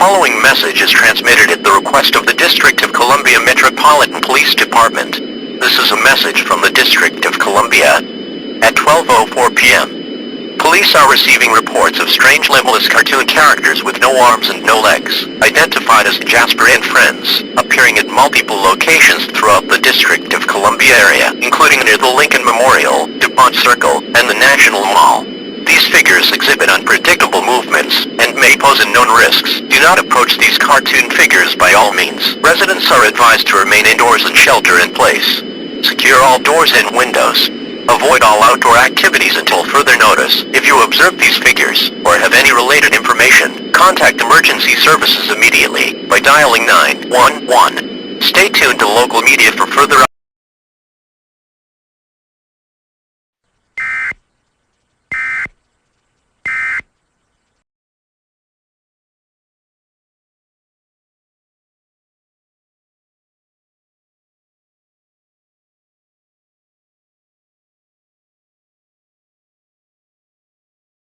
following message is transmitted at the request of the District of Columbia Metropolitan Police Department. This is a message from the District of Columbia. At 12:04 p.m. Police are receiving reports of strange limbless cartoon characters with no arms and no legs, identified as Jasper and Friends, appearing at multiple locations throughout the District of Columbia area, including near the Lincoln Memorial, DuPont Circle, and the National Mall. These figures exhibit unpredictable movements and may pose unknown risks. Do not approach these cartoon figures by all means. Residents are advised to remain indoors and shelter in place. Secure all doors and windows. Avoid all outdoor activities until further notice. If you observe these figures, or have any related information, contact emergency services immediately by dialing 911. Stay tuned to local media for further